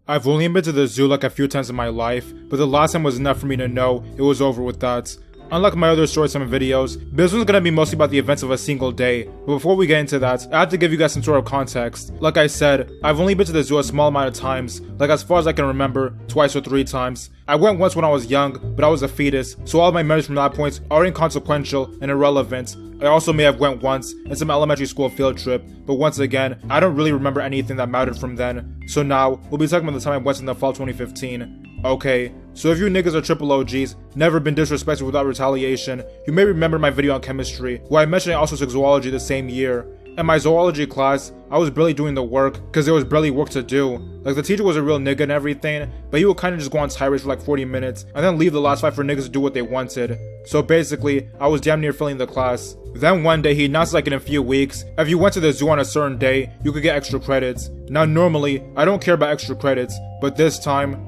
I've only been to the zoo like a few times in my life, but the last time was enough for me to know it was over with that. Unlike my other story time videos, this one's gonna be mostly about the events of a single day, but before we get into that, I have to give you guys some sort of context. Like I said, I've only been to the zoo a small amount of times, like as far as I can remember, twice or 3 times. I went once when I was young, but I was a fetus, so all of my memories from that point are inconsequential and irrelevant. I also may have went once in some elementary school field trip, but once again, I don't really remember anything that mattered from then. So now, we'll be talking about the time I went in the fall 2015. Okay, so if you niggas are triple OGs, never been disrespected without retaliation, you may remember my video on chemistry, where I mentioned I also took zoology the same year. In my zoology class, I was barely doing the work, cause there was barely work to do. Like the teacher was a real nigga and everything, but he would kinda just go on tirades for like 40 minutes, and then leave the last 5 for niggas to do what they wanted. So basically, I was damn near filling the class. Then one day he announced like in a few weeks, if you went to the zoo on a certain day, you could get extra credits. Now normally, I don't care about extra credits, but this time,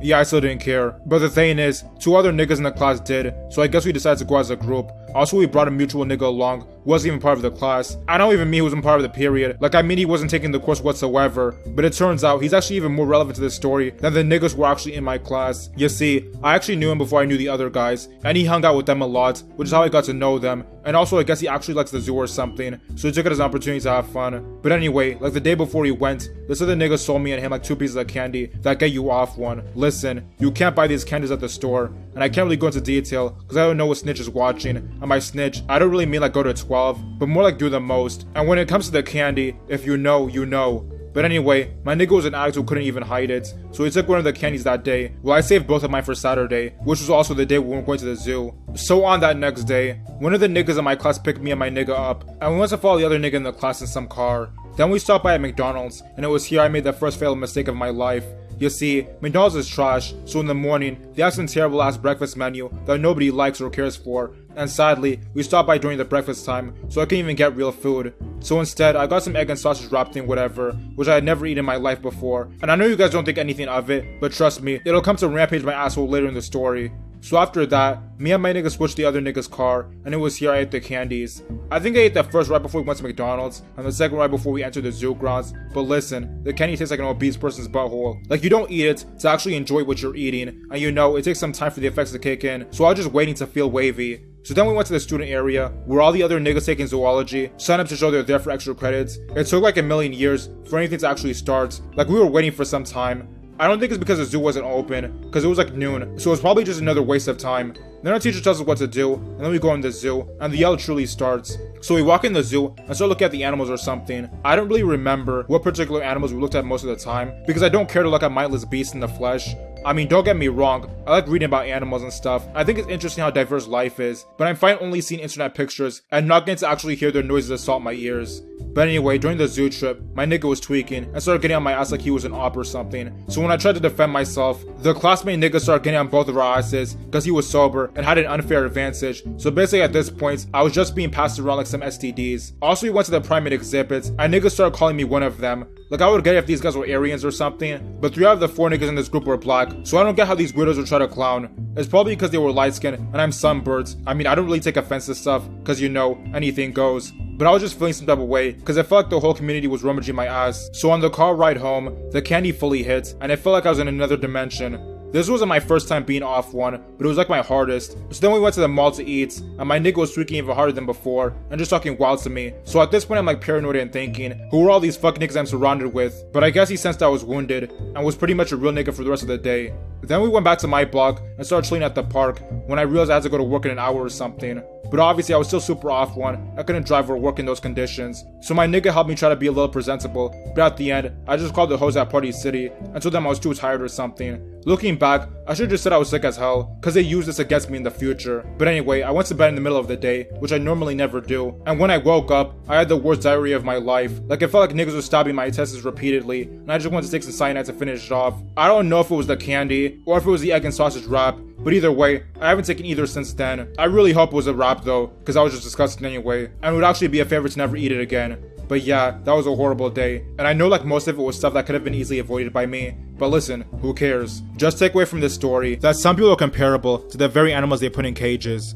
yeah, I still didn't care. But the thing is, 2 other niggas in the class did, so I guess we decided to go as a group. Also, we brought a mutual nigga along, who wasn't even part of the class. I don't even mean he wasn't part of the period, like I mean he wasn't taking the course whatsoever, but it turns out he's actually even more relevant to this story than the niggas who were actually in my class. You see, I actually knew him before I knew the other guys, and he hung out with them a lot, which is how I got to know them, and also I guess he actually likes the zoo or something, so he took it as an opportunity to have fun. But anyway, like the day before he went, this other nigga sold me and him like 2 pieces of candy that get you off one. Listen, you can't buy these candies at the store, and I can't really go into detail because I don't know what snitch is watching, and by snitch, I don't really mean like go to 12, but more like do the most. And when it comes to the candy, if you know, you know. But anyway, my nigga was an addict who couldn't even hide it, so he took one of the candies that day. Well, I saved both of mine for Saturday, which was also the day we were going to the zoo. So on that next day, one of the niggas in my class picked me and my nigga up, and we went to follow the other nigga in the class in some car. Then we stopped by at McDonald's, and it was here I made the first fatal mistake of my life. You see, McDonald's is trash, so in the morning, they have some terrible ass breakfast menu that nobody likes or cares for, and sadly, we stopped by during the breakfast time, so I couldn't even get real food. So instead, I got some egg and sausage wrap thing whatever, which I had never eaten in my life before, and I know you guys don't think anything of it, but trust me, it'll come to rampage my asshole later in the story. So after that, me and my nigga switched the other nigga's car, and it was here I ate the candies. I think I ate the first right before we went to McDonald's, and the second right before we entered the zoo grounds, but listen, the candy tastes like an obese person's butthole. Like you don't eat it to actually enjoy what you're eating, and you know, it takes some time for the effects to kick in, so I was just waiting to feel wavy. So then we went to the student area, where all the other niggas taking zoology signed up to show they're there for extra credits. It took like a million years for anything to actually start, like we were waiting for some time. I don't think it's because the zoo wasn't open, because it was like noon, so it was probably just another waste of time. Then our teacher tells us what to do, and then we go in the zoo, and the yell truly starts. So we walk in the zoo, and start looking at the animals or something. I don't really remember what particular animals we looked at most of the time, because I don't care to look at mindless beasts in the flesh. I mean, don't get me wrong, I like reading about animals and stuff. I think it's interesting how diverse life is, but I'm fine only seeing internet pictures and not getting to actually hear their noises assault my ears. But anyway, during the zoo trip, my nigga was tweaking and started getting on my ass like he was an op or something. So when I tried to defend myself, the classmate nigga started getting on both of our asses because he was sober and had an unfair advantage. So basically at this point, I was just being passed around like some STDs. Also, we went to the primate exhibits and niggas started calling me one of them. Like I would get it if these guys were Aryans or something, but 3 out of the 4 niggas in this group were black, so I don't get how these weirdos would try to clown. It's probably because they were light skinned and I'm sunburnt. I mean, I don't really take offense to stuff, cause you know, anything goes. But I was just feeling some type of way, cause I felt like the whole community was rummaging my ass. So on the car ride home, the candy fully hit, and it felt like I was in another dimension. This wasn't my first time being off one, but it was like my hardest. So then we went to the mall to eat, and my nigga was tweaking even harder than before, and just talking wild to me. So at this point I'm like paranoid and thinking, who are all these fuck niggas I'm surrounded with? But I guess he sensed I was wounded, and was pretty much a real nigga for the rest of the day. Then we went back to my block, and started chilling at the park, when I realized I had to go to work in an hour or something. But obviously I was still super off one, I couldn't drive or work in those conditions. So my nigga helped me try to be a little presentable, but at the end, I just called the hoes at Party City, and told them I was too tired or something. Looking back, I should've just said I was sick as hell, cause they use this against me in the future. But anyway, I went to bed in the middle of the day, which I normally never do, and when I woke up, I had the worst diarrhea of my life. Like it felt like niggas were stabbing my intestines repeatedly, and I just wanted to take some cyanide to finish it off. I don't know if it was the candy, or if it was the egg and sausage wrap, but either way, I haven't taken either since then. I really hope it was a wrap though, cause I was just disgusted anyway, and it would actually be a favor to never eat it again. But yeah, that was a horrible day, and I know like most of it was stuff that could have been easily avoided by me, but listen, who cares? Just take away from this story that some people are comparable to the very animals they put in cages.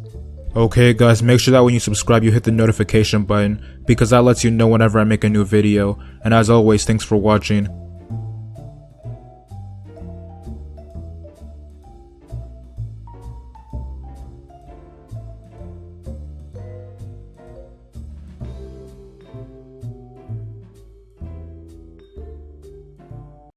Okay guys, make sure that when you subscribe you hit the notification button, because that lets you know whenever I make a new video, and as always, thanks for watching.